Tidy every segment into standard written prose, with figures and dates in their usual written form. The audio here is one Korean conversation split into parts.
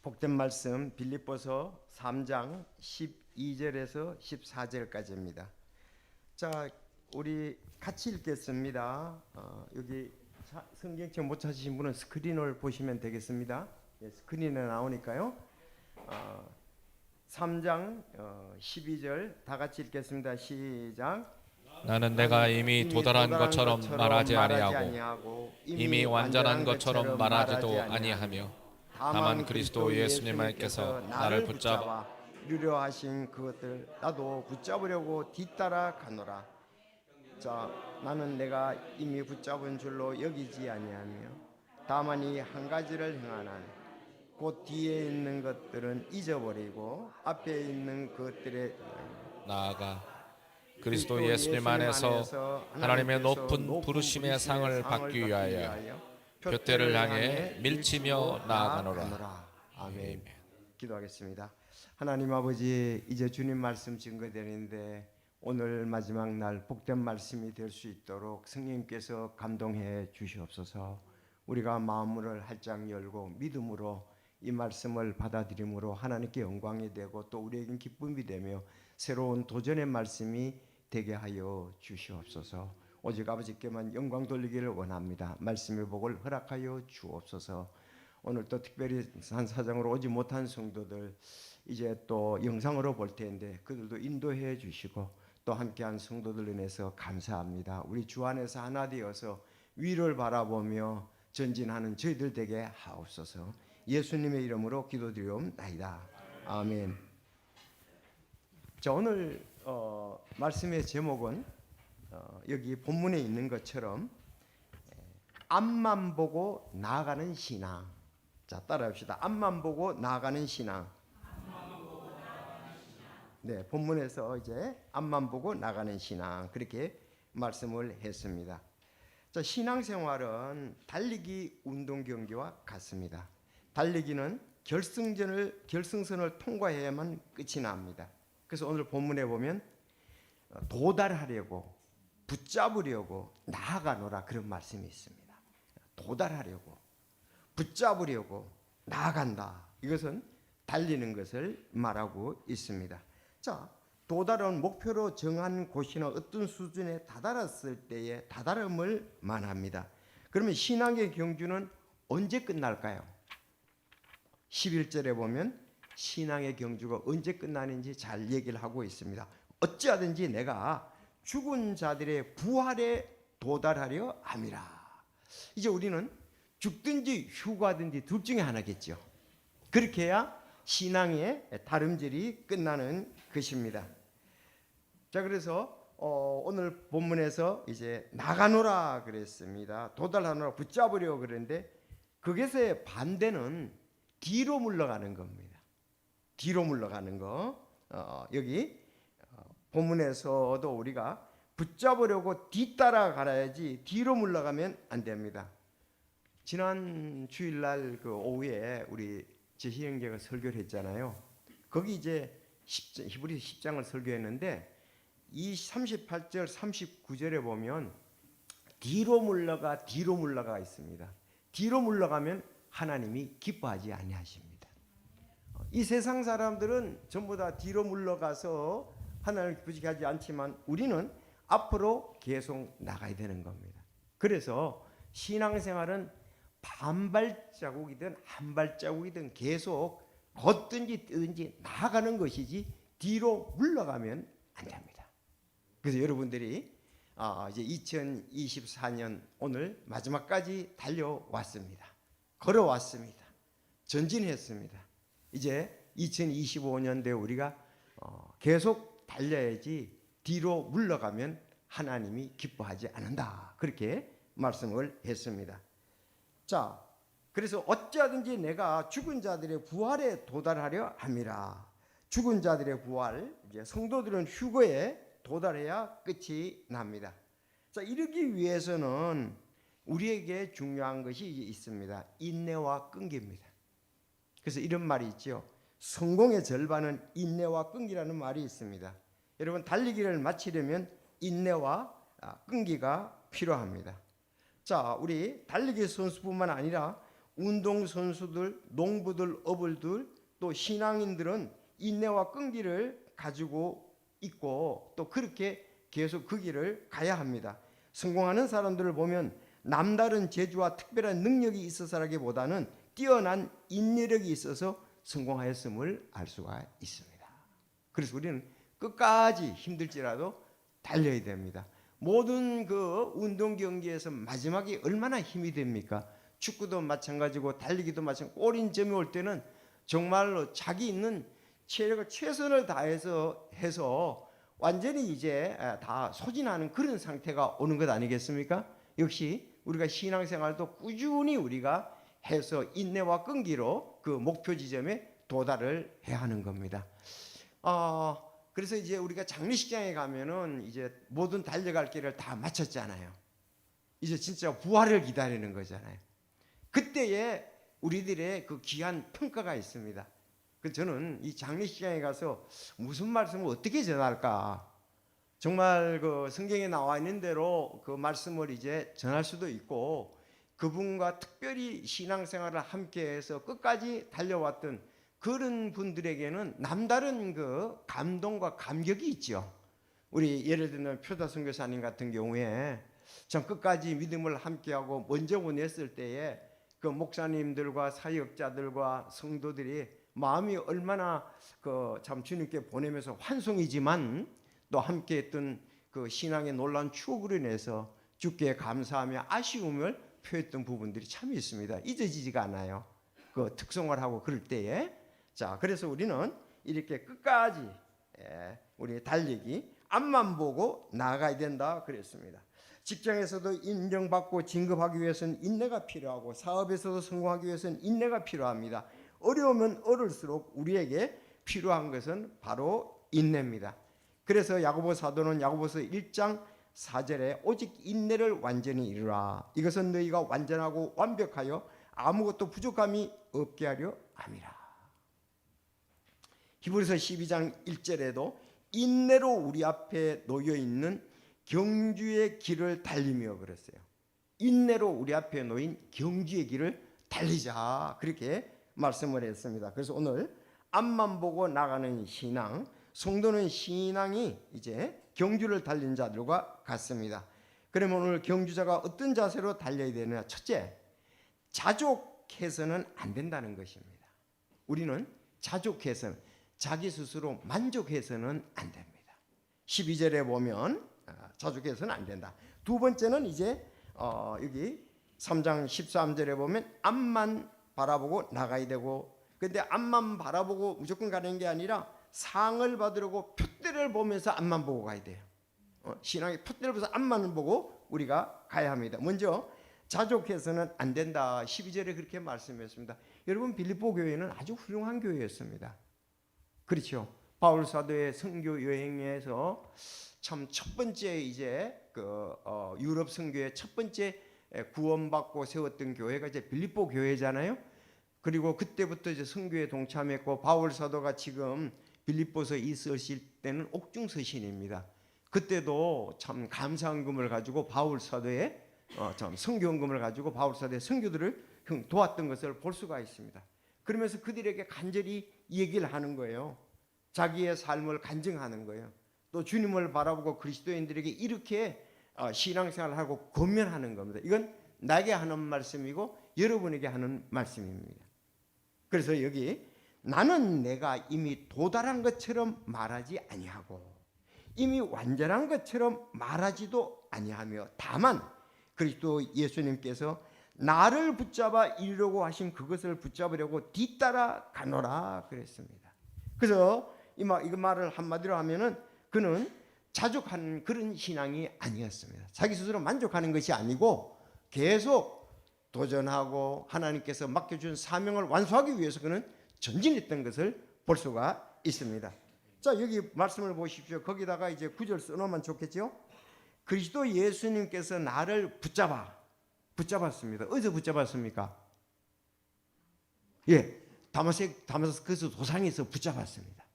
복된 말씀 빌립보서 3장 12절에서 14절까지입니다. 자, 우리 같이 읽겠습니다. 여기 성경책 못 찾으신 분은 스크린을 보시면 되겠습니다. 스크린에 나오니까요. 3장 12절 다 같이 읽겠습니다. 시작. 나는 내가 이미 도달한 것처럼 말하지 아니하고 이미 완전한 것처럼 말하지도 아니하며 다만 그리스도 예수님께서 나를 붙잡아 이루려 하신 그것들 나도 붙잡으려고 뒤따라 가노라. 자, 나는 내가 이미 붙잡은 줄로 여기지 아니하며 다만 이 한 가지를 행하나니 곧 뒤에 있는 것들은 잊어버리고 앞에 있는 것들에 나아가 그리스도 예수님 안에서 하나님의 높은 부르심의 상을 받기 위하여 표대를 향해 밀치며 나아가노라. 아멘. 기도하겠습니다. 하나님 아버지, 이제 주님 말씀 증거되는데 오늘 마지막 날 복된 말씀이 될 수 있도록 성령님께서 감동해 주시옵소서. 우리가 마음을 활짝 열고 믿음으로 이 말씀을 받아들임으로 하나님께 영광이 되고 또 우리에겐 기쁨이 되며 새로운 도전의 말씀이 되게 하여 주시옵소서. 오직 아버지께만 영광 돌리기를 원합니다. 말씀의 복을 허락하여 주옵소서. 오늘 또 특별히 산사장으로 오지 못한 성도들 이제 또 영상으로 볼 텐데 그들도 인도해 주시고 또 함께한 성도들 인해서 감사합니다. 우리 주 안에서 하나 되어서 위를 바라보며 전진하는 저희들 되게 하옵소서. 예수님의 이름으로 기도드리옵나이다. 아멘. 자, 오늘 말씀의 제목은 여기 본문에 있는 것처럼 앞만 보고 나아가는 신앙. 자, 따라합시다. 앞만 보고 나아가는 신앙. 네, 본문에서 이제 앞만 보고 나가는 신앙 그렇게 말씀을 했습니다. 자, 신앙생활은 달리기 운동 경기와 같습니다. 달리기는 결승선을 통과해야만 끝이 납니다. 그래서 오늘 본문에 보면 도달하려고 붙잡으려고 나아가노라 그런 말씀이 있습니다. 도달하려고 붙잡으려고 나아간다. 이것은 달리는 것을 말하고 있습니다. 자, 도달은 목표로 정한 곳이나 어떤 수준에 다다랐을 때의 다다름을 말합니다. 그러면 신앙의 경주는 언제 끝날까요? 11절에 보면 신앙의 경주가 언제 끝나는지 잘 얘기를 하고 있습니다. 어찌하든지 내가 죽은 자들의 부활에 도달하려 함이라. 이제 우리는 죽든지 휴가든지 둘 중에 하나겠죠. 그렇게 해야 신앙의 다름질이 끝나는 것입니다. 자, 그래서 오늘 본문에서 이제 나가노라 그랬습니다. 도달하노라, 붙잡으려 그랬는데 그것의 반대는 뒤로 물러가는 겁니다. 뒤로 물러가는 거. 여기 본문에서도 우리가 붙잡으려고 뒤따라 가야지 뒤로 물러가면 안 됩니다. 지난 주일날 그 오후에 우리 제시형제가 설교를 했잖아요. 거기 이제 히브리 10장을 설교했는데 이 38절 39절에 보면 뒤로 물러가 있습니다. 뒤로 물러가면 하나님이 기뻐하지 아니하십니다. 이 세상 사람들은 전부 다 뒤로 물러가서 하나님을 기쁘시게 하지 않지만 우리는 앞으로 계속 나가야 되는 겁니다. 그래서 신앙생활은 반발자국이든 한 발자국이든 계속 걷든지 뜨든지 나아가는 것이지 뒤로 물러가면 안 됩니다. 그래서 여러분들이 이제 2024년 오늘 마지막까지 달려왔습니다. 걸어왔습니다. 전진했습니다. 이제 2025년도에 우리가 계속 달려야지 뒤로 물러가면 하나님이 기뻐하지 않는다. 그렇게 말씀을 했습니다. 자, 그래서 어찌하든지 내가 죽은 자들의 부활에 도달하려 함이라. 죽은 자들의 부활, 이제 성도들은 휴거에 도달해야 끝이 납니다. 자, 이러기 위해서는 우리에게 중요한 것이 있습니다. 인내와 끈기입니다. 그래서 이런 말이 있죠. 성공의 절반은 인내와 끈기라는 말이 있습니다. 여러분, 달리기를 마치려면 인내와 끈기가 필요합니다. 자, 우리 달리기 선수뿐만 아니라 운동선수들, 농부들, 어부들, 또 신앙인들은 인내와 끈기를 가지고 있고 또 그렇게 계속 그 길을 가야 합니다. 성공하는 사람들을 보면 남다른 재주와 특별한 능력이 있어서라기보다는 뛰어난 인내력이 있어서 성공하였음을 알 수가 있습니다. 그래서 우리는 끝까지 힘들지라도 달려야 됩니다. 모든 그 운동 경기에서 마지막에 얼마나 힘이 됩니까? 축구도 마찬가지고 달리기도 마찬가지고 골인 점이 올 때는 정말로 자기 있는 체력을 최선을 다해서 해서 완전히 이제 다 소진하는 그런 상태가 오는 것 아니겠습니까? 역시 우리가 신앙생활도 꾸준히 우리가 해서 인내와 끈기로 그 목표 지점에 도달을 해야 하는 겁니다. 그래서 이제 우리가 장례식장에 가면은 이제 모든 달려갈 길을 다 마쳤잖아요. 이제 진짜 부활을 기다리는 거잖아요. 그때에 우리들의 그 귀한 평가가 있습니다. 그 저는 이 장례식장에 가서 무슨 말씀을 어떻게 전할까? 정말 그 성경에 나와 있는 대로 그 말씀을 이제 전할 수도 있고 그분과 특별히 신앙생활을 함께해서 끝까지 달려왔던 그런 분들에게는 남다른 그 감동과 감격이 있죠. 우리 예를 들면 표다 선교사님 같은 경우에 참 끝까지 믿음을 함께하고 먼저 보냈을 때에 그 목사님들과 사역자들과 성도들이 마음이 얼마나 그 참 주님께 보내면서 환송이지만 또 함께했던 그 신앙의 놀라운 추억으로 인해서 주께 감사하며 아쉬움을 표했던 부분들이 참 있습니다. 잊어지지가 않아요. 그 특송을 하고 그럴 때에 자 그래서 우리는 이렇게 끝까지 우리 달리기 앞만 보고 나아가야 된다 그랬습니다. 직장에서도 인정받고 진급하기 위해서는 인내가 필요하고 사업에서도 성공하기 위해서는 인내가 필요합니다. 어려우면 어려울수록 우리에게 필요한 것은 바로 인내입니다. 그래서 야고보 사도는 야고보서 1장 4절에 오직 인내를 완전히 이루라. 이것은 너희가 완전하고 완벽하여 아무것도 부족함이 없게 하려 함이라. 히브리서 12장 1절에도 인내로 우리 앞에 놓여 있는 경주의 길을 달리며 그랬어요. 인내로 우리 앞에 놓인 경주의 길을 달리자 그렇게 말씀을 했습니다. 그래서 오늘 앞만 보고 나가는 신앙, 성도는 신앙이 이제 경주를 달린 자들과 같습니다. 그러면 오늘 경주자가 어떤 자세로 달려야 되느냐? 첫째, 자족해서는 안 된다는 것입니다. 우리는 자족해서는 자기 스스로 만족해서는 안 됩니다. 12절에 보면 자족해서는 안 된다. 두 번째는 이제 여기 3장 13절에 보면 앞만 바라보고 나가야 되고 근데 앞만 바라보고 무조건 가는 게 아니라 상을 받으려고 표대를 보면서 앞만 보고 가야 돼요. 신앙의 표대를 보면서 앞만 보고 우리가 가야 합니다. 먼저 자족해서는 안 된다. 12절에 그렇게 말씀했습니다. 여러분 빌립보 교회는 아주 훌륭한 교회였습니다. 그렇죠. 바울 사도의 선교 여행에서 참 첫 번째 이제 그 유럽 선교의 첫 번째 구원받고 세웠던 교회가 이제 빌립보 교회잖아요. 그리고 그때부터 이제 선교에 동참했고 바울 사도가 지금 빌립보서 있으실 때는 옥중 서신입니다. 그때도 참 감사헌금을 가지고 바울 사도의 참 선교헌금을 가지고 바울 사도의 선교들을 도왔던 것을 볼 수가 있습니다. 그러면서 그들에게 간절히 얘기를 하는 거예요. 자기의 삶을 간증하는 거예요. 또 주님을 바라보고 그리스도인들에게 이렇게 신앙생활을 하고 권면하는 겁니다. 이건 나에게 하는 말씀이고 여러분에게 하는 말씀입니다. 그래서 여기 나는 내가 이미 도달한 것처럼 말하지 아니하고 이미 완전한 것처럼 말하지도 아니하며 다만 그리스도 예수님께서 나를 붙잡아 이루려고 하신 그것을 붙잡으려고 뒤따라 가노라 그랬습니다. 그래서 이 말을 한마디로 하면은 그는 자족하는 그런 신앙이 아니었습니다. 자기 스스로 만족하는 것이 아니고 계속 도전하고 하나님께서 맡겨준 사명을 완수하기 위해서 그는 전진했던 것을 볼 수가 있습니다. 자 여기 말씀을 보십시오. 거기다가 이제 9절 써놓으면 좋겠죠. 그리스도 예수님께서 나를 붙잡았습니다. 어디서 붙잡았습니까? 예, 다마스커스 도상에서 붙잡았습니다.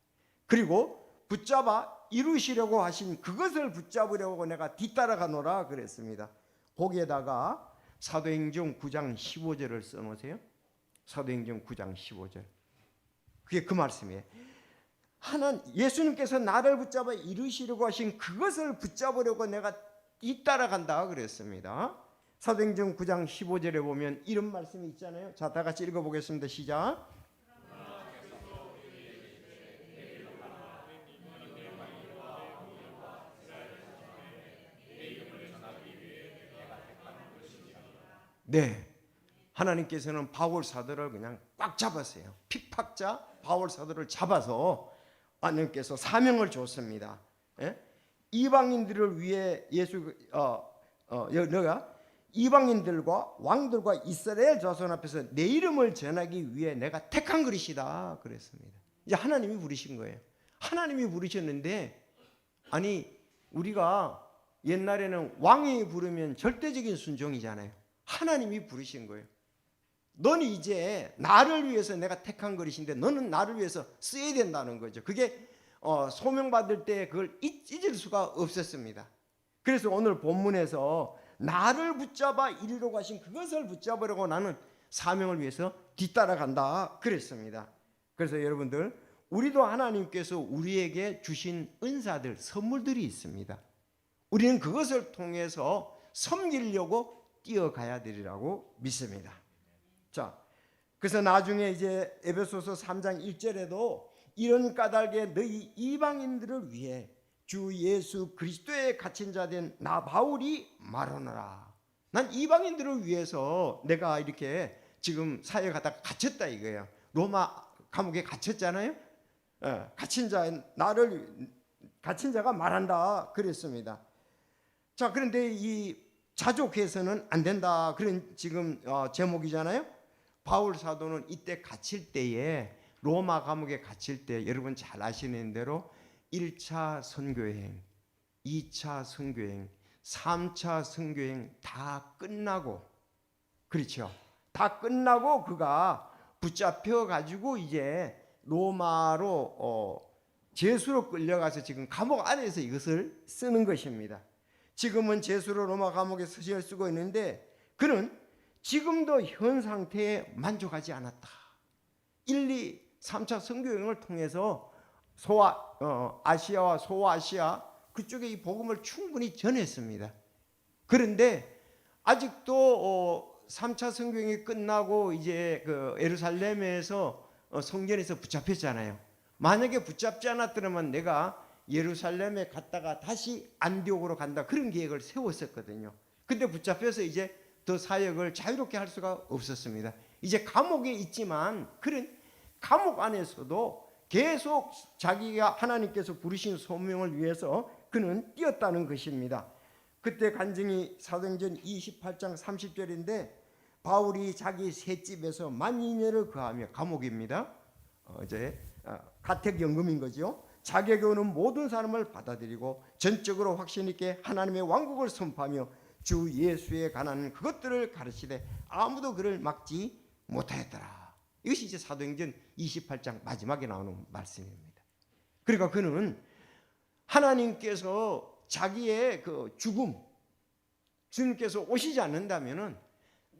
그리고 붙잡아 이루시려고 하신 그것을 붙잡으려고 내가 뒤따라가노라 그랬습니다. 거기에다가 사도행전 9장 15절을 써놓으세요. 사도행전 9장 15절. 그게 그 말씀이에요. 예수님께서 나를 붙잡아 이루시려고 하신 그것을 붙잡으려고 내가 뒤따라간다 그랬습니다. 사도행전 9장 15절에 보면 이런 말씀이 있잖아요. 자, 다 같이 읽어보겠습니다. 시작. 네, 하나님께서는 바울 사도를 그냥 꽉 잡았어요. 픽박자 바울 사도를 잡아서 하나님께서 사명을 줬습니다. 예? 이방인들을 위해 너가 이방인들과 왕들과 이스라엘 자손 앞에서 내 이름을 전하기 위해 내가 택한 그릇이다 그랬습니다. 이제 하나님이 부르신 거예요. 하나님이 부르셨는데, 아니 우리가 옛날에는 왕이 부르면 절대적인 순종이잖아요. 하나님이 부르신 거예요. 너는 이제 나를 위해서 내가 택한 그릇인데 너는 나를 위해서 쓰여야 된다는 거죠. 그게 소명받을 때 그걸 잊을 수가 없었습니다. 그래서 오늘 본문에서 나를 붙잡아 이리로 가신 그것을 붙잡으려고 나는 사명을 위해서 뒤따라간다 그랬습니다. 그래서 여러분들, 우리도 하나님께서 우리에게 주신 은사들, 선물들이 있습니다. 우리는 그것을 통해서 섬기려고 뛰어가야 되리라고 믿습니다. 자, 그래서 나중에 이제 에베소서 3장 1절에도 이런 까닭에 너희 이방인들을 위해 주 예수 그리스도에 갇힌 자 된 나 바울이 말하노라. 난 이방인들을 위해서 내가 이렇게 지금 사역하다가 갇혔다 이거예요. 로마 감옥에 갇혔잖아요. 갇힌 자가 말한다 그랬습니다. 자, 그런데 이 자족해서는 안 된다 그런 지금 제목이잖아요. 바울 사도는 이때 갇힐 때에, 로마 감옥에 갇힐 때 여러분 잘 아시는 대로 1차 선교여행, 2차 선교여행, 3차 선교여행 다 끝나고, 그렇죠, 다 끝나고 그가 붙잡혀 가지고 이제 로마로 제수로 끌려가서 지금 감옥 안에서 이것을 쓰는 것입니다. 지금은 제수로 로마 감옥에 서신을 쓰고 있는데 그는 지금도 현 상태에 만족하지 않았다. 1, 2, 3차 선교여행을 통해서 아시아와 소아시아 그쪽에 이 복음을 충분히 전했습니다. 그런데 아직도 3차 선교여행이 끝나고 이제 그 예루살렘에서 성전에서 붙잡혔잖아요. 만약에 붙잡지 않았더라면 내가 예루살렘에 갔다가 다시 안디옥으로 간다 그런 계획을 세웠었거든요. 근데 붙잡혀서 이제 더 사역을 자유롭게 할 수가 없었습니다. 이제 감옥에 있지만 그런 감옥 안에서도 계속 자기가 하나님께서 부르신 소명을 위해서 그는 뛰었다는 것입니다. 그때 간증이 사도행전 28장 30절인데 바울이 자기 셋집에서 만인여를 거하며, 감옥입니다. 이제 가택연금인 거죠. 자격이 오는 모든 사람을 받아들이고 전적으로 확신 있게 하나님의 왕국을 선포하며 주 예수에 관한 그것들을 가르치되 아무도 그를 막지 못하였더라. 이것이 이제 사도행전 28장 마지막에 나오는 말씀입니다. 그러니까 그는 하나님께서 자기의 그 죽음, 주님께서 오시지 않는다면은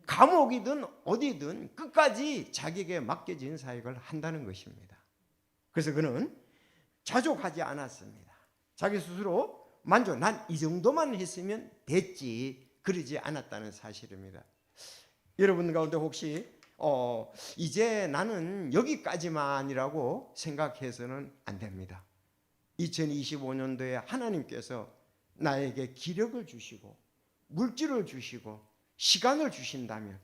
감옥이든 어디든 끝까지 자기에게 맡겨진 사역을 한다는 것입니다. 그래서 그는 자족하지 않았습니다. 자기 스스로 만족, 난 이 정도만 했으면 됐지, 그러지 않았다는 사실입니다. 여러분 가운데 혹시 이제 나는 여기까지만이라고 생각해서는 안 됩니다. 2025년도에 하나님께서 나에게 기력을 주시고 물질을 주시고 시간을 주신다면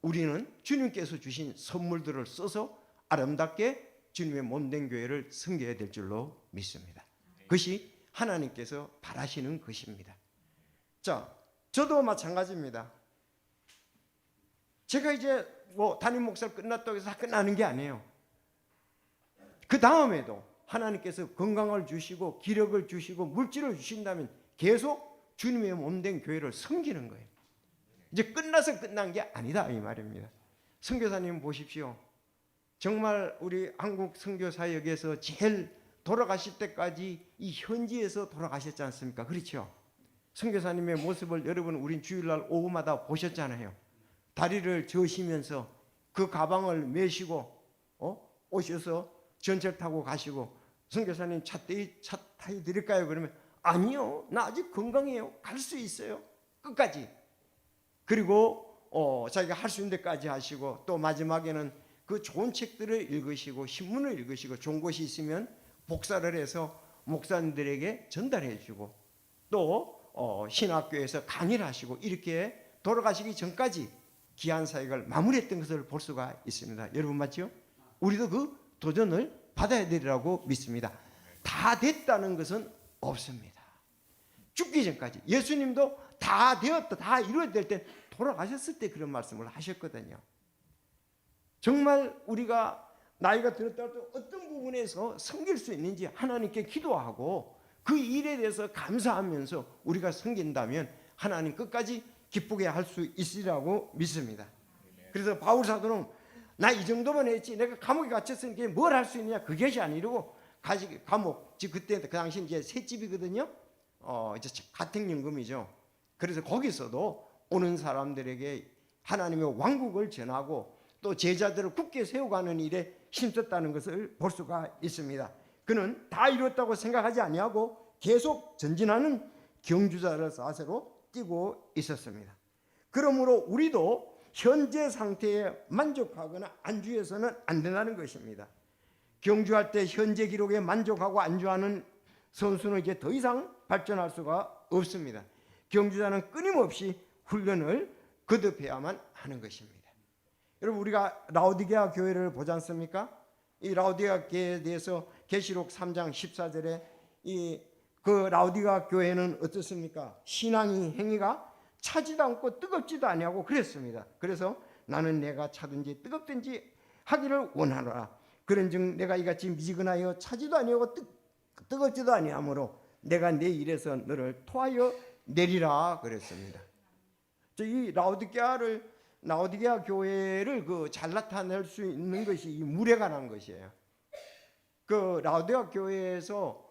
우리는 주님께서 주신 선물들을 써서 아름답게 주님의 몸된 교회를 섬겨야 될 줄로 믿습니다. 그것이 하나님께서 바라시는 것입니다. 자, 저도 마찬가지입니다. 제가 이제 담임 목사를 끝났다고 해서 다 끝나는 게 아니에요. 그 다음에도 하나님께서 건강을 주시고 기력을 주시고 물질을 주신다면 계속 주님의 몸된 교회를 섬기는 거예요. 이제 끝나서 끝난 게 아니다 이 말입니다. 선교사님 보십시오. 정말 우리 한국 선교사역에서 제일 돌아가실 때까지 이 현지에서 돌아가셨지 않습니까? 그렇죠? 선교사님의 모습을 여러분 우린 주일날 오후마다 보셨잖아요. 다리를 저으시면서 그 가방을 메시고 오셔서 전철 타고 가시고 선교사님 차 타여 드릴까요? 그러면 아니요, 나 아직 건강해요, 갈 수 있어요, 끝까지. 그리고 자기가 할 수 있는 데까지 하시고, 또 마지막에는 그 좋은 책들을 읽으시고 신문을 읽으시고 좋은 곳이 있으면 복사를 해서 목사님들에게 전달해 주고, 또 신학교에서 강의를 하시고, 이렇게 돌아가시기 전까지 귀한 사역을 마무리했던 것을 볼 수가 있습니다. 여러분 맞죠? 우리도 그 도전을 받아야 되리라고 믿습니다. 다 됐다는 것은 없습니다. 죽기 전까지. 예수님도 다 되었다, 다 이루어야 될 때 돌아가셨을 때 그런 말씀을 하셨거든요. 정말 우리가 나이가 들었다고 어떤 부분에서 섬길 수 있는지 하나님께 기도하고 그 일에 대해서 감사하면서 우리가 섬긴다면 하나님 끝까지 기쁘게 할 수 있으리라고 믿습니다. 그래서 바울 사도는 나 이 정도만 했지 내가 감옥에 갇혔으니까 뭘 할 수 있느냐, 그것이 아니고 감옥, 그때 그 당시 이제 셋집이거든요. 이제 가택연금이죠. 그래서 거기서도 오는 사람들에게 하나님의 왕국을 전하고 또 제자들을 굳게 세워가는 일에 힘썼다는 것을 볼 수가 있습니다. 그는 다 이뤘다고 생각하지 아니하고 계속 전진하는 경주자를 자세로 뛰고 있었습니다. 그러므로 우리도 현재 상태에 만족하거나 안주해서는 안 된다는 것입니다. 경주할 때 현재 기록에 만족하고 안주하는 선수는 이제 더 이상 발전할 수가 없습니다. 경주자는 끊임없이 훈련을 거듭해야만 하는 것입니다. 여러분, 우리가 라오디게아 교회를 보지 않습니까? 이 라오디게아 교회에 대해서 계시록 3장 14절에 그 라오디게아 교회는 어떻습니까? 신앙의 행위가 차지도 않고 뜨겁지도 아니하고 그랬습니다. 그래서 나는 내가 차든지 뜨겁든지 하기를 원하노라. 그런즉 내가 이같이 미지근하여 차지도 아니하고 뜨겁지도 아니하므로 내가 내 일에서 너를 토하여 내리라 그랬습니다. 이 라오디게아 교회를 잘 나타낼 수 있는 것이 이 물에 관한 것이에요. 그 라오디게아 교회에서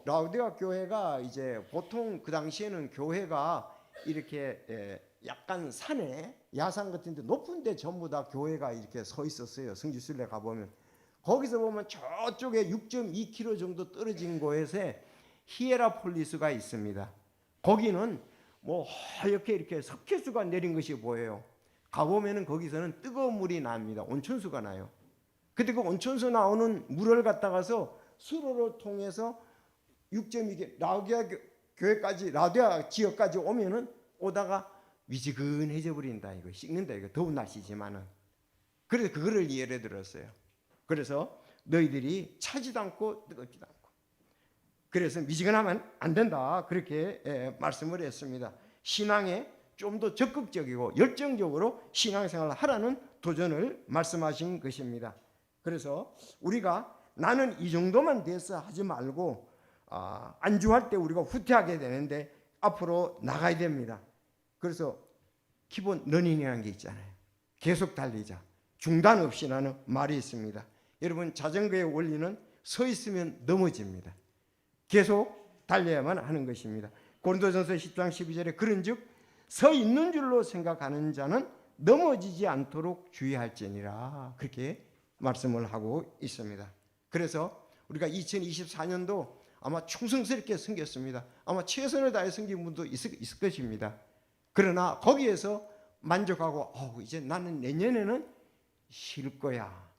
라오디게아 교회가 이제 보통 그 당시에는 교회가 이렇게 약간 산에 야산 같은데 높은데 전부 다 교회가 이렇게 서 있었어요. 성지순례 가보면 거기서 보면 저쪽에 6.2km 정도 떨어진 곳에 히에라폴리스가 있습니다. 거기는 뭐 하얗게 이렇게 석회수가 내린 것이 보여요. 가보면은 거기서는 뜨거운 물이 납니다. 온천수가 나요. 근데 그 온천수 나오는 물을 갖다가서 수로를 통해서 6.2km 라오디게아 교회까지, 라오디게아 지역까지 오다가 미지근해져 버린다. 이거 식는다. 이거 더운 날씨지만은. 그래서 그거를 예를 들었어요. 그래서 너희들이 차지도 않고 뜨겁지도 않고. 그래서 미지근하면 안 된다. 그렇게 말씀을 했습니다. 신앙에 좀 더 적극적이고 열정적으로 신앙생활을 하라는 도전을 말씀하신 것입니다. 그래서 우리가 나는 이 정도만 돼서 하지 말고 안주할 때 우리가 후퇴하게 되는데 앞으로 나가야 됩니다. 그래서 기본 러닝이라는 게 있잖아요. 계속 달리자. 중단 없이라는 말이 있습니다. 여러분, 자전거의 원리는 서 있으면 넘어집니다. 계속 달려야만 하는 것입니다. 고린도전서 10장 12절에 그런즉 서 있는 줄로 생각하는 자는 넘어지지 않도록 주의할지니라, 그렇게 말씀을 하고 있습니다. 그래서 우리가 2024년도 아마 충성스럽게 섬겼습니다. 아마 최선을 다해 섬긴 분도 있을 것입니다. 그러나 거기에서 만족하고 이제 나는 내년에는 쉴 거야,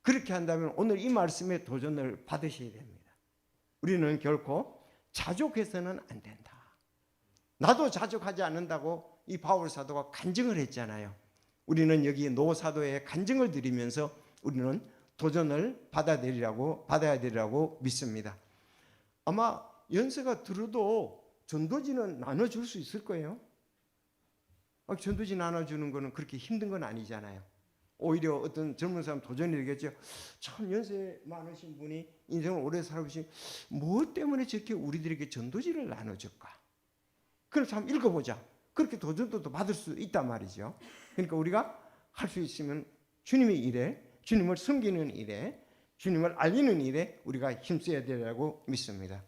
그렇게 한다면 오늘 이 말씀의 도전을 받으셔야 됩니다. 우리는 결코 자족해서는 안 된다. 나도 자족하지 않는다고 이 바울 사도가 간증을 했잖아요. 우리는 여기 노 사도의 간증을 드리면서 우리는 도전을 받아야 되리라고 믿습니다. 아마 연세가 들어도 전도지는 나눠줄 수 있을 거예요. 전도지 나눠주는 거는 그렇게 힘든 건 아니잖아요. 오히려 어떤 젊은 사람 도전이 되겠죠. 참 연세 많으신 분이 인생을 오래 살아보신 뭐 때문에 저렇게 우리들에게 전도지를 나눠줄까? 그래서 한번 읽어보자. 그렇게 도전도 받을 수 있단 말이죠. 그러니까 우리가 할 수 있으면 주님의 일에, 주님을 섬기는 일에, 주님을 알리는 일에 우리가 힘써야 되라고 믿습니다.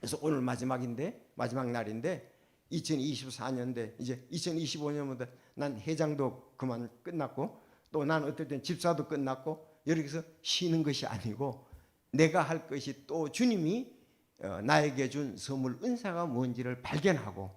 그래서 오늘 마지막 날인데 2024년대 이제 2025년부터 난 회장도 그만 끝났고 또 난 어떨 땐 집사도 끝났고 여기서 쉬는 것이 아니고 내가 할 것이 또 주님이 나에게 준 선물 은사가 뭔지를 발견하고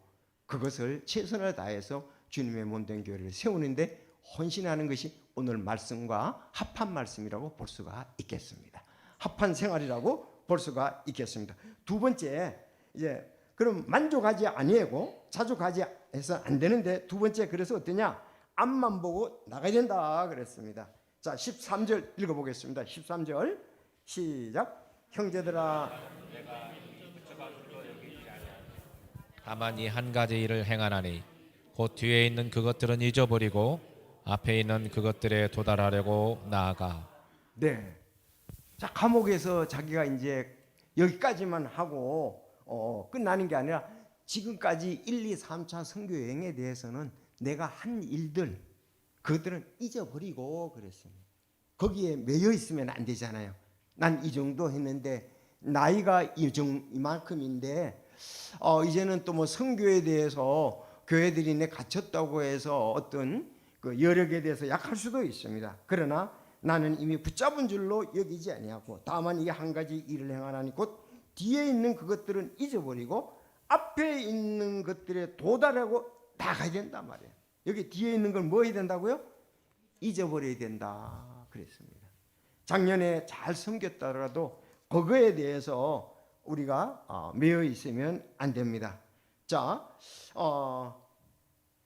그것을 최선을 다해서 주님의 몸된 교회를 세우는데 헌신하는 것이 오늘 말씀과 합한 말씀이라고 볼 수가 있겠습니다. 합한 생활이라고 볼 수가 있겠습니다. 두 번째, 이제 그럼 만족하지 아니하고 자족하지 해서 안 되는데 두 번째 그래서 어떠냐? 앞만 보고 나가야 된다 그랬습니다. 자, 13절 읽어보겠습니다. 13절 시작. 형제들아, 다만 이 한 가지 일을 행하나니 곧 뒤에 있는 그것들은 잊어버리고 앞에 있는 그것들에 도달하려고 나아가. 네. 자, 감옥에서 자기가 이제 여기까지만 하고 끝나는 게 아니라 지금까지 1, 2, 3차 선교 여행에 대해서는 내가 한 일들 그것들은 잊어버리고 그랬습니다. 거기에 매여 있으면 안 되잖아요. 난 이 정도 했는데 나이가 이만큼인데 이제는 또 뭐 선교에 대해서 교회들이 내 갇혔다고 해서 어떤 그 여력에 대해서 약할 수도 있습니다. 그러나 나는 이미 붙잡은 줄로 여기지 아니하고 다만 이게 한 가지 일을 행하나니 곧 뒤에 있는 그것들은 잊어버리고 앞에 있는 것들에 도달하고 나가야 된단 말이에요. 여기 뒤에 있는 걸 뭐 해야 된다고요? 잊어버려야 된다 그랬습니다. 작년에 잘 섬겼더라도 그거에 대해서 우리가 매여 있으면 안 됩니다. 자,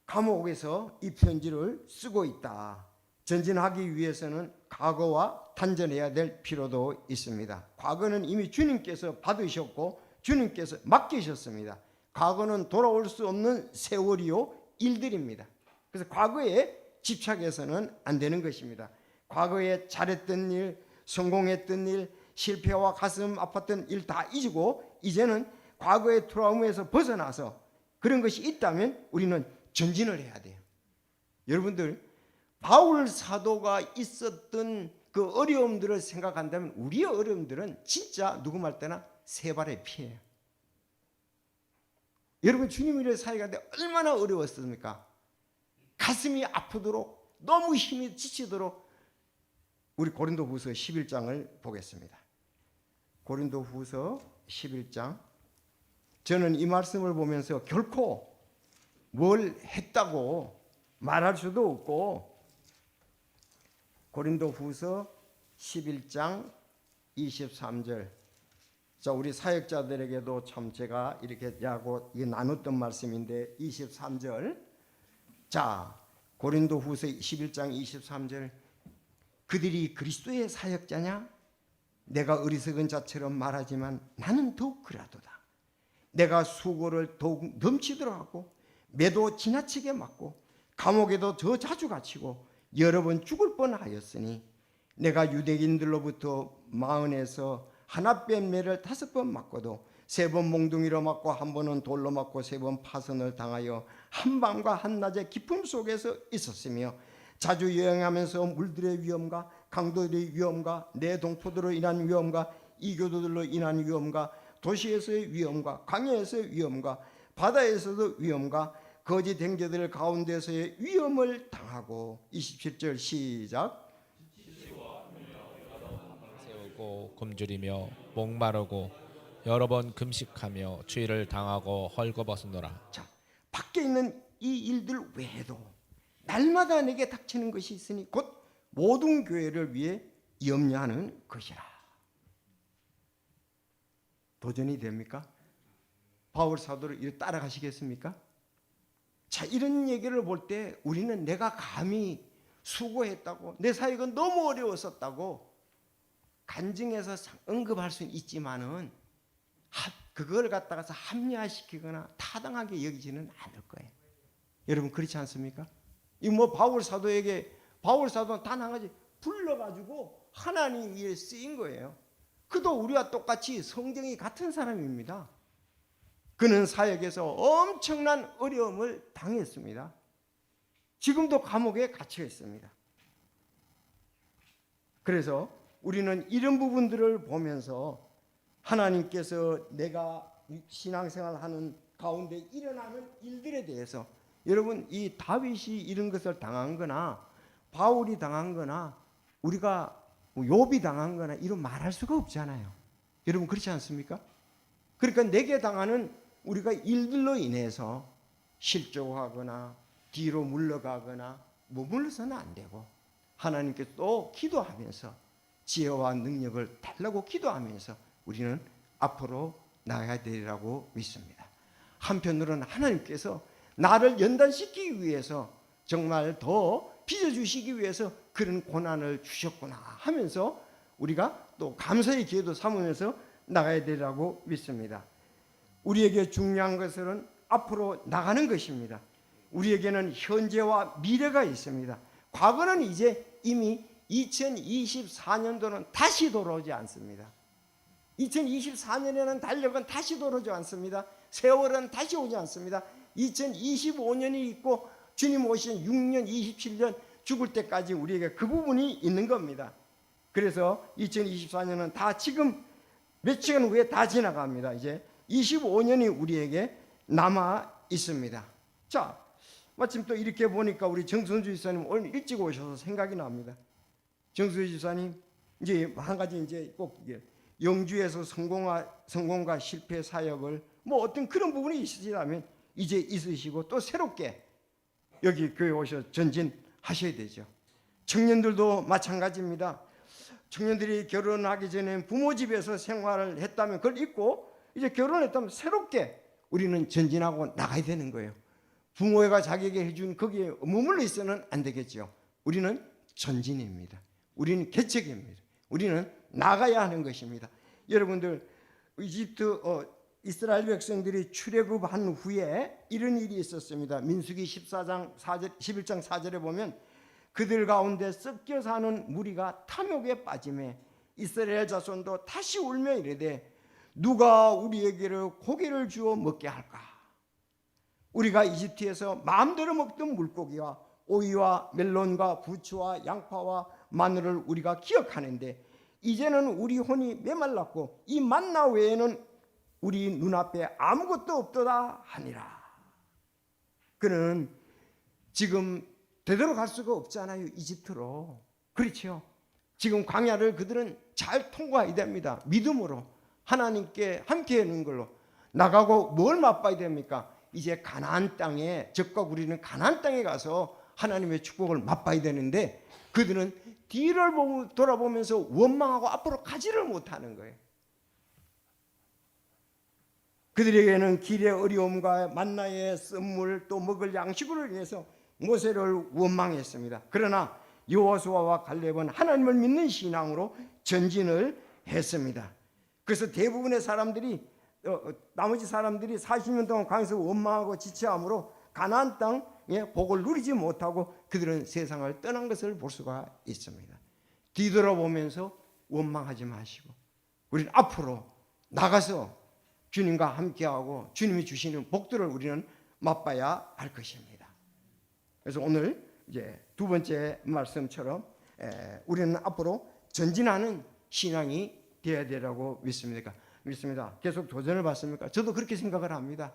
감옥에서 이 편지를 쓰고 있다. 전진하기 위해서는 과거와 단절해야 될 필요도 있습니다. 과거는 이미 주님께서 받으셨고 주님께서 맡기셨습니다. 과거는 돌아올 수 없는 세월이요 일들입니다. 그래서 과거에 집착해서는 안 되는 것입니다. 과거에 잘했던 일, 성공했던 일, 실패와 가슴 아팠던 일 다 잊고 이제는 과거의 트라우마에서 벗어나서 그런 것이 있다면 우리는 전진을 해야 돼요. 여러분들 바울 사도가 있었던 그 어려움들을 생각한다면 우리의 어려움들은 진짜 누구 말 때나 세 발의 피예요. 여러분 주님이랑 사이가 얼마나 어려웠습니까? 가슴이 아프도록 너무 힘이 지치도록 우리 고린도후서 11장을 보겠습니다. 고린도후서 11장. 저는 이 말씀을 보면서 결코 뭘 했다고 말할 수도 없고 고린도후서 11장 23절. 자, 우리 사역자들에게도 참 제가 이렇게 나눴던 말씀인데 23절. 자, 고린도후서 11장 23절. 그들이 그리스도의 사역자냐? 내가 어리석은 자처럼 말하지만 나는 더욱 그라도다. 내가 수고를 더욱 넘치도록 하고 매도 지나치게 맞고 감옥에도 더 자주 갇히고 여러 번 죽을 뻔하였으니 내가 유대인들로부터 마흔에서 하나 뺀 매를 5번 맞고도 3번 몽둥이로 맞고 1번은 돌로 맞고 3번 파선을 당하여 한밤과 한낮의 기품 속에서 있었으며 자주 여행하면서 물들의 위험과 강도들의 위험과 내 동포들로 인한 위험과 이교도들로 인한 위험과 도시에서의 위험과 광야에서의 위험과 바다에서도 위험과 거짓 행자들 가운데서의 위험을 당하고 27절 시작. 세우고 굶주리며 목마르고 여러 번 금식하며 추위를 당하고 헐거벗으노라. 자, 밖에 있는 이 일들 외에도 날마다 내게 닥치는 것이 있으니 곧 모든 교회를 위해 염려하는 것이라. 도전이 됩니까? 바울 사도를 이렇게 따라가시겠습니까? 자, 이런 얘기를 볼 때 우리는 내가 감히 수고했다고 내 사역은 너무 어려웠었다고 간증해서 언급할 수는 있지만은 그걸 갖다가서 합리화시키거나 타당하게 여기지는 않을 거예요. 여러분 그렇지 않습니까? 이 뭐 바울 사도는 단 한 가지 불러가지고 하나님 위에 쓰인 거예요. 그도 우리와 똑같이 성경이 같은 사람입니다. 그는 사역에서 엄청난 어려움을 당했습니다. 지금도 감옥에 갇혀 있습니다. 그래서 우리는 이런 부분들을 보면서 하나님께서 내가 신앙생활하는 가운데 일어나는 일들에 대해서 여러분, 이 다윗이 이런 것을 당한 거나 바울이 당한 거나 우리가 욥이 당한 거나 이런 말할 수가 없잖아요. 여러분, 그렇지 않습니까? 그러니까 내게 당하는 우리가 일들로 인해서 실족하거나 뒤로 물러가거나 머물러서는 안 되고, 하나님께 또 기도하면서 지혜와 능력을 달라고 기도하면서 우리는 앞으로 나가야 되리라고 믿습니다. 한편으로는 하나님께서 나를 연단시키기 위해서 정말 더 빚어주시기 위해서 그런 고난을 주셨구나 하면서 우리가 또 감사의 기회도 삼으면서 나가야 되리라고 믿습니다. 우리에게 중요한 것은 앞으로 나가는 것입니다. 우리에게는 현재와 미래가 있습니다. 과거는 이제 이미 2024년도는 다시 돌아오지 않습니다. 2024년에는 달력은 다시 돌아오지 않습니다. 세월은 다시 오지 않습니다. 2025년이 있고 주님 오신 6년, 27년 죽을 때까지 우리에게 그 부분이 있는 겁니다. 그래서 2024년은 다 지금 몇 시간 후에 다 지나갑니다. 이제 25년이 우리에게 남아 있습니다. 자, 마침 또 이렇게 보니까 우리 정선주 집사님 오늘 일찍 오셔서 생각이 납니다. 정선주 집사님 이제 한 가지 이제 꼭 영주에서 성공과 실패 사역을 뭐 어떤 그런 부분이 있으시다면 이제 있으시고 또 새롭게 여기 교회 오셔서 전진하셔야 되죠. 청년들도 마찬가지입니다. 청년들이 결혼하기 전에 부모 집에서 생활을 했다면 그걸 잊고 이제 결혼했다면 새롭게 우리는 전진하고 나가야 되는 거예요. 부모가 자기에게 해준 거기에 머물러 있어는 안 되겠죠. 우리는 전진입니다. 우리는 개척입니다. 우리는 나가야 하는 것입니다. 여러분들, 이집트 이스라엘 백성들이 출애굽한 후에 이런 일이 있었습니다. 민수기 11장 4절에 보면 그들 가운데 섞여 사는 무리가 탐욕에 빠지매 이스라엘 자손도 다시 울며 이르되 누가 우리에게로 고기를 주어 먹게 할까? 우리가 이집트에서 마음대로 먹던 물고기와 오이와 멜론과 부추와 양파와 마늘을 우리가 기억하는데 이제는 우리 혼이 메말랐고 이 만나 외에는 우리 눈앞에 아무것도 없도다 하니라. 그는 지금 되돌아갈 수가 없잖아요. 이집트로. 그렇죠. 지금 광야를 그들은 잘 통과해야 됩니다. 믿음으로 하나님께 함께 하는 걸로 나가고 뭘 맛봐야 됩니까? 이제 가나안 땅에, 적과 우리는 가나안 땅에 가서 하나님의 축복을 맛봐야 되는데 그들은 뒤를 돌아보면서 원망하고 앞으로 가지를 못하는 거예요. 그들에게는 길의 어려움과 만나의 쓴물 또 먹을 양식을 위해서 모세를 원망했습니다. 그러나 여호수아와 갈렙은 하나님을 믿는 신앙으로 전진을 했습니다. 그래서 대부분의 사람들이 나머지 사람들이 40년 동안 광야에서 원망하고 지체함으로 가나안 땅의 복을 누리지 못하고 그들은 세상을 떠난 것을 볼 수가 있습니다. 뒤돌아보면서 원망하지 마시고 우리는 앞으로 나가서 주님과 함께하고 주님이 주시는 복들을 우리는 맛봐야 할 것입니다. 그래서 오늘 이제 두 번째 말씀처럼 우리는 앞으로 전진하는 신앙이 되어야 되라고 믿습니다. 계속 도전을 받습니까? 저도 그렇게 생각을 합니다.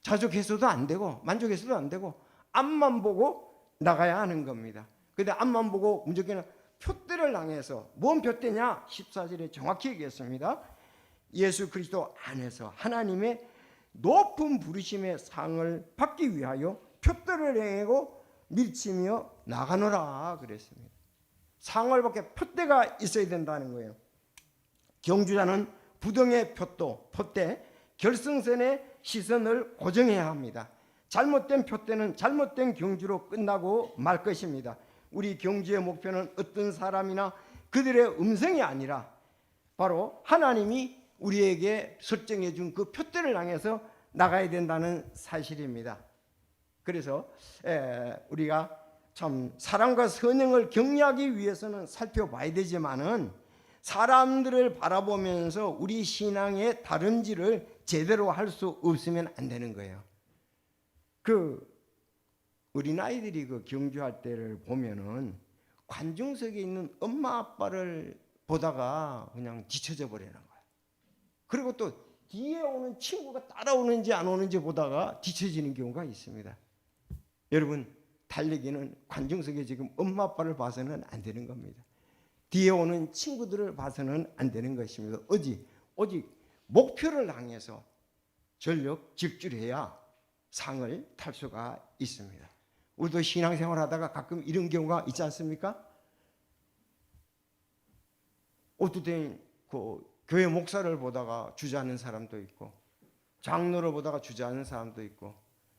자족해서도 안 되고 만족해서도 안 되고 앞만 보고 나가야 하는 겁니다. 그런데 앞만 보고 무조건 표대를 향해서 뭔 표대냐? 14절에 정확히 얘기했습니다. 예수 그리스도 안에서 하나님의 높은 부르심의 상을 받기 위하여 표대를 행하고 밀치며 나가노라 그랬습니다. 상을 받게 표대가 있어야 된다는 거예요. 경주자는 부동의 표대, 결승선의 시선을 고정해야 합니다. 잘못된 표대는 잘못된 경주로 끝나고 말 것입니다. 우리 경주의 목표는 어떤 사람이나 그들의 음성이 아니라 바로 하나님이 우리에게 설정해 준 그 표대를 향해서 나가야 된다는 사실입니다. 그래서 우리가 참 사랑과 선행을 격려하기 위해서는 살펴봐야 되지만은 사람들을 바라보면서 우리 신앙의 다름질을 제대로 할 수 없으면 안 되는 거예요. 어린아이들이 경주할 때를 보면은 관중석에 있는 엄마 아빠를 보다가 그냥 지쳐져 버리는 거예요. 그리고 또 뒤에 오는 친구가 따라오는지 안 오는지 보다가 뒤처지는 경우가 있습니다. 여러분, 달리기는 관중석에 지금 엄마 아빠를 봐서는 안 되는 겁니다. 뒤에 오는 친구들을 봐서는 안 되는 것입니다. 오직 목표를 향해서 전력 집중해야 상을 탈 수가 있습니다. 우리도 신앙생활 하다가 가끔 이런 경우가 있지 않습니까? 어떨 땐 그 교회 목사를 보다가 주저하는 사람도 있고, 장로를 보다가 주저하는 사람도 있고,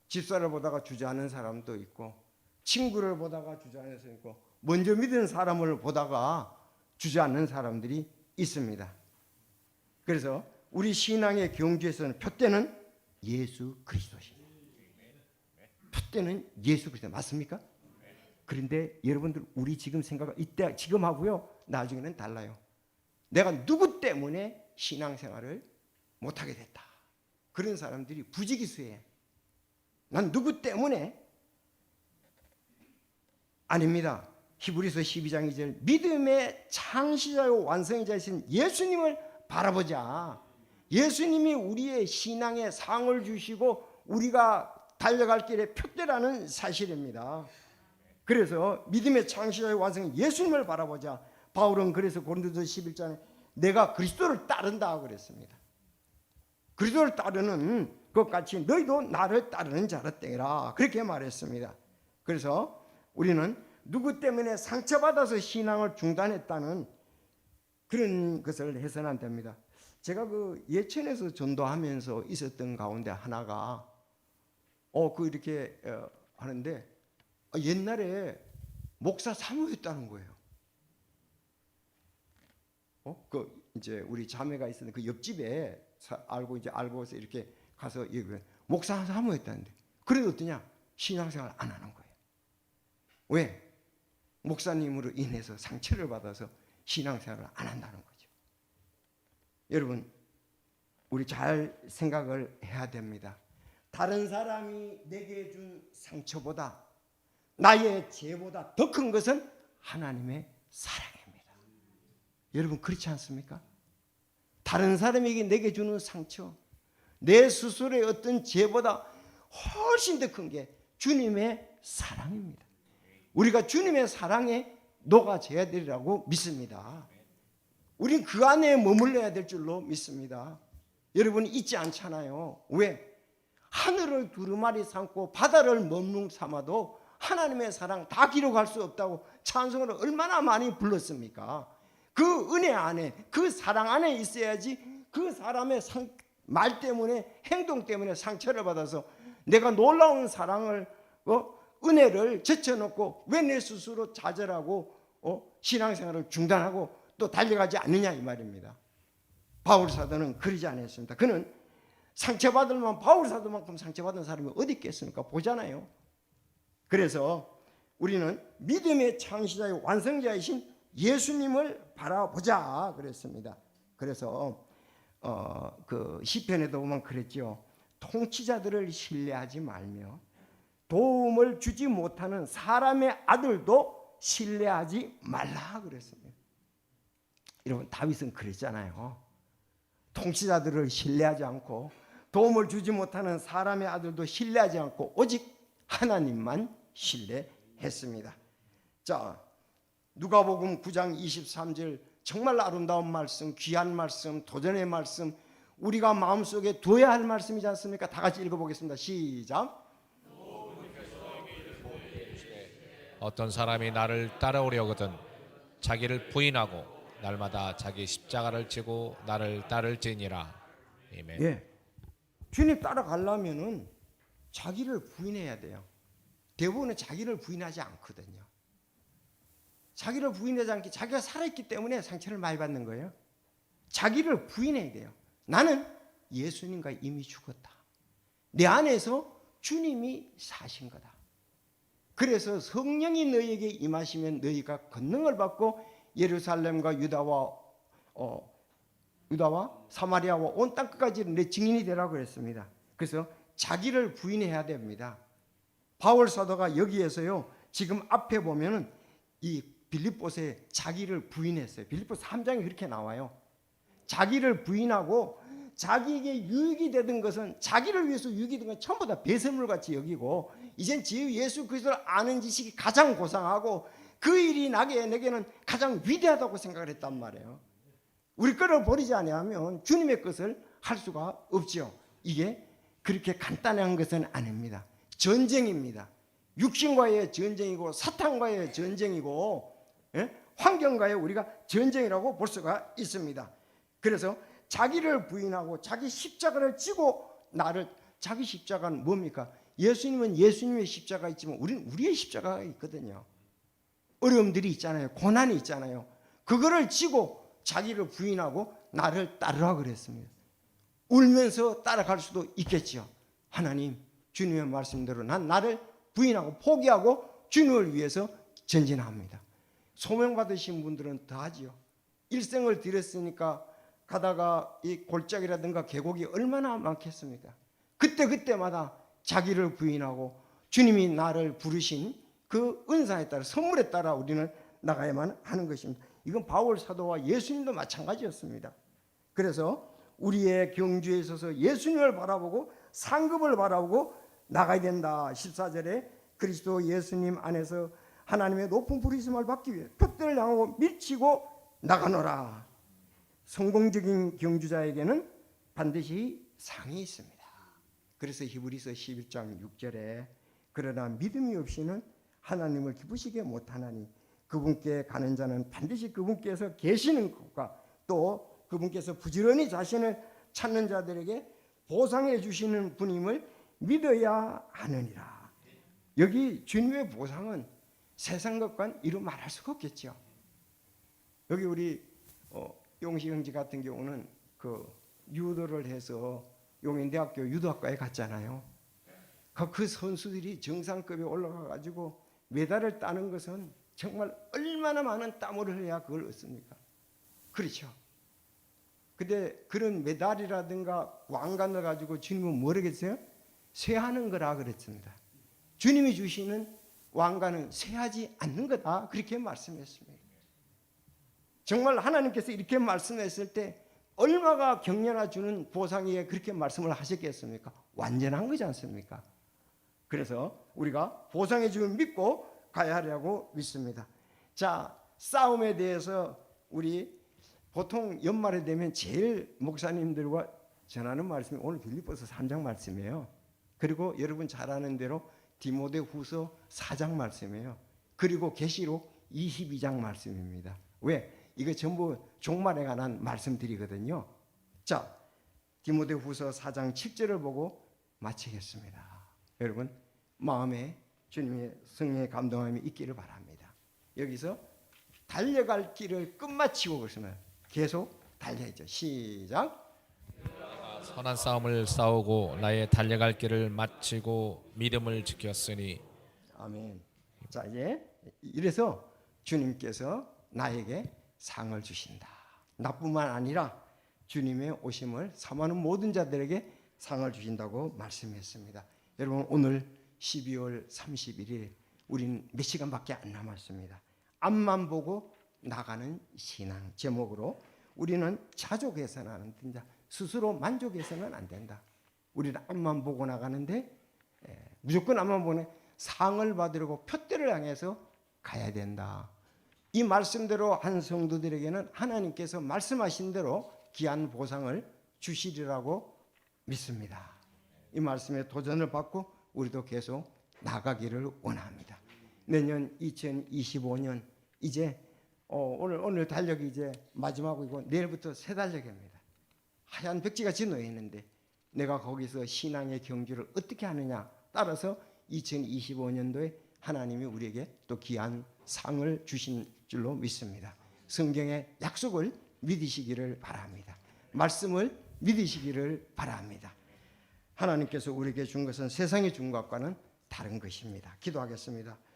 집사를 보다가 주저하는 사람도 있고, 친구를 보다가 주저하는 사람도 있고, 먼저 믿은 사람을 보다가 주저하는 사람들이 있습니다. 그래서 우리 신앙의 경주에서는 표대는 예수 그리스도십니다. 표대는 예수 그리스도 맞습니까? 그런데 여러분들, 우리 지금 생각은 이때 지금 하고요, 나중에는 달라요. 내가 누구 때문에 신앙생활을 못하게 됐다, 그런 사람들이 부지기수해. 난 누구 때문에? 아닙니다. 히브리서 12장 2절, 믿음의 창시자요 완성자이신 예수님을 바라보자. 예수님이 우리의 신앙에 상을 주시고 우리가 달려갈 길의 표대라는 사실입니다. 그래서 믿음의 창시자요 완성 예수님을 바라보자. 바울은 그래서 고린도서 11장에 내가 그리스도를 따른다 그랬습니다. 그리스도를 따르는 것 같이 너희도 나를 따르는 자라 땡이라, 그렇게 말했습니다. 그래서 우리는 누구 때문에 상처받아서 신앙을 중단했다는 그런 것을 해서는 안 됩니다. 제가 그 예천에서 전도하면서 있었던 가운데 하나가 이렇게 하는데 옛날에 목사 사모였다는 거예요. 이제 우리 자매가 있었는데 그 옆집에 알고서 이렇게 가서 목사 사모였다는데, 그래도 어떠냐? 신앙생활 안 하는 거예요. 왜? 목사님으로 인해서 상처를 받아서 신앙생활을 안 한다는 거죠. 여러분, 우리 잘 생각을 해야 됩니다. 다른 사람이 내게 준 상처보다, 나의 죄보다 더 큰 것은 하나님의 사랑입니다. 여러분, 그렇지 않습니까? 다른 사람에게 내게 주는 상처, 내 스스로의 어떤 죄보다 훨씬 더 큰 게 주님의 사랑입니다. 우리가 주님의 사랑에 녹아져야 되리라고 믿습니다. 우린 그 안에 머물러야 될 줄로 믿습니다. 여러분, 잊지 않잖아요. 왜? 하늘을 두루마리 삼고 바다를 먹는 삼아도 하나님의 사랑 다 기록할 수 없다고 찬송을 얼마나 많이 불렀습니까? 그 은혜 안에, 그 사랑 안에 있어야지 그 사람의 말 때문에, 행동 때문에 상처를 받아서 내가 놀라운 사랑을 은혜를 제쳐놓고 왜 내 스스로 좌절하고 신앙생활을 중단하고 또 달려가지 않느냐 이 말입니다. 바울 사도는 그러지 않았습니다. 그는 상처받을 만큼, 바울 사도만큼 상처받은 사람이 어디 있겠습니까? 보잖아요. 그래서 우리는 믿음의 창시자의 완성자이신 예수님을 바라보자 그랬습니다. 그래서 그 시편에도 보면 그랬죠. 통치자들을 신뢰하지 말며 도움을 주지 못하는 사람의 아들도 신뢰하지 말라 그랬습니다. 여러분, 다윗은 그랬잖아요. 통치자들을 신뢰하지 않고 도움을 주지 못하는 사람의 아들도 신뢰하지 않고 오직 하나님만 신뢰했습니다. 자, 누가복음 9장 23절, 정말 아름다운 말씀, 귀한 말씀, 도전의 말씀, 우리가 마음속에 둬야 할 말씀이지 않습니까? 다 같이 읽어보겠습니다. 시작. 어떤 사람이 나를 따라오려거든 자기를 부인하고 날마다 자기 십자가를 지고 나를 따를지니라. 아멘. 예, 주님 따라가려면은 자기를 부인해야 돼요. 대부분은 자기를 부인하지 않거든요. 자기를 부인하지 않기, 자기가 살아있기 때문에 상처를 많이 받는 거예요. 자기를 부인해야 돼요. 나는 예수님과 이미 죽었다. 내 안에서 주님이 사신 거다. 그래서 성령이 너희에게 임하시면 너희가 권능을 받고 예루살렘과 유다와 사마리아와 온 땅 끝까지 내 증인이 되라고 그랬습니다. 그래서 자기를 부인해야 됩니다. 바울 사도가 여기에서요, 지금 앞에 보면은 이 빌립보서에 자기를 부인했어요. 빌립보서 3장에 그렇게 나와요. 자기를 부인하고 자기에게 유익이 되던 것은, 자기를 위해서 유익이 되던 건 전부 다 배설물같이 여기고 이젠 주 예수 그리스도를 아는 지식이 가장 고상하고 그 일이 내게는 가장 위대하다고 생각을 했단 말이에요. 우리 것을 버리지 아니하면 주님의 것을 할 수가 없지요. 이게 그렇게 간단한 것은 아닙니다. 전쟁입니다. 육신과의 전쟁이고 사탄과의 전쟁이고 환경과의 우리가 전쟁이라고 볼 수가 있습니다. 그래서 자기를 부인하고 자기 십자가를 지고 자기 십자가는 뭡니까? 예수님은 예수님의 십자가 있지만 우리는 우리의 십자가가 있거든요. 어려움들이 있잖아요. 고난이 있잖아요. 그거를 지고 자기를 부인하고 나를 따르라 그랬습니다. 울면서 따라갈 수도 있겠지요. 하나님, 주님의 말씀대로 난 나를 부인하고 포기하고 주님을 위해서 전진합니다. 소명받으신 분들은 더 하지요. 일생을 들였으니까 가다가 이 골짜기라든가 계곡이 얼마나 많겠습니까? 그때마다 자기를 부인하고 주님이 나를 부르신 그 은사에 따라 선물에 따라 우리는 나가야만 하는 것입니다. 이건 바울 사도와 예수님도 마찬가지였습니다. 그래서 우리의 경주에 있어서 예수님을 바라보고 상급을 바라보고 나가야 된다. 14절에 그리스도 예수님 안에서 하나님의 높은 부르심을 받기 위해 표대를 향하고 밀치고 나가노라. 성공적인 경주자에게는 반드시 상이 있습니다. 그래서 히브리서 11장 6절에 그러나 믿음이 없이는 하나님을 기쁘시게 못하나니 그분께 가는 자는 반드시 그분께서 계시는 것과 또 그분께서 부지런히 자신을 찾는 자들에게 보상해 주시는 분임을 믿어야 하느니라. 여기 주님의 보상은 세상 것과는 이루 말할 수가 없겠죠. 여기 우리 용시 형제 같은 경우는 그 유도를 해서 용인대학교 유도학과에 갔잖아요. 그 선수들이 정상급에 올라가 가지고 메달을 따는 것은 정말 얼마나 많은 땀을 흘려야 그걸 얻습니까? 그렇죠. 근데 그런 메달이라든가 왕관을 가지고 주님은 뭐라겠어요? 쇠하는 거라 그랬습니다. 주님이 주시는 왕관은 쇠하지 않는 거다 그렇게 말씀했습니다. 정말 하나님께서 이렇게 말씀했을 때 얼마가 격려나 주는 보상이에 그렇게 말씀을 하셨겠습니까? 완전한 거지 않습니까? 그래서 우리가 보상해 주면 믿고 가야 하려고 믿습니다. 자, 싸움에 대해서 우리 보통 연말에 되면 제일 목사님들과 전하는 말씀이 오늘 빌립보서 3장 말씀이에요. 그리고 여러분 잘 아는 대로 디모데후서 4장 말씀이에요. 그리고 계시록 22장 말씀입니다. 왜? 이거 전부 종말에 관한 말씀들이거든요. 자, 디모데후서 4장 7절을 보고 마치겠습니다. 여러분 마음에 주님의 성령의 감동함이 있기를 바랍니다. 여기서 달려갈 길을 끝마치고 그러시면 계속 달려야죠. 시작. 선한 싸움을 싸우고 나의 달려갈 길을 마치고 믿음을 지켰으니. 아멘. 자, 이제 이래서 주님께서 나에게 상을 주신다. 나뿐만 아니라 주님의 오심을 사모하는 모든 자들에게 상을 주신다고 말씀했습니다. 여러분 오늘 12월 31일 우리는 몇 시간밖에 안 남았습니다. 앞만 보고 나가는 신앙 제목으로 우리는 자족해서는 안 된다. 스스로 만족해서는 안 된다. 우리는 앞만 보고 나가는데 무조건 앞만 보네 상을 받으려고 표대를 향해서 가야 된다. 이 말씀대로 한 성도들에게는 하나님께서 말씀하신 대로 귀한 보상을 주시리라고 믿습니다. 이 말씀에 도전을 받고 우리도 계속 나가기를 원합니다. 내년 2025년 이제 오늘 달력이 이제 마지막이고 내일부터 새 달력입니다. 하얀 벽지같이 놓여 있는데 내가 거기서 신앙의 경주를 어떻게 하느냐 따라서 2025년도에 하나님이 우리에게 또 귀한 상을 주신 줄로 믿습니다. 성경의 약속을 믿으시기를 바랍니다. 말씀을 믿으시기를 바랍니다. 하나님께서 우리에게 준 것은 세상이 준 것과는 다른 것입니다. 기도하겠습니다.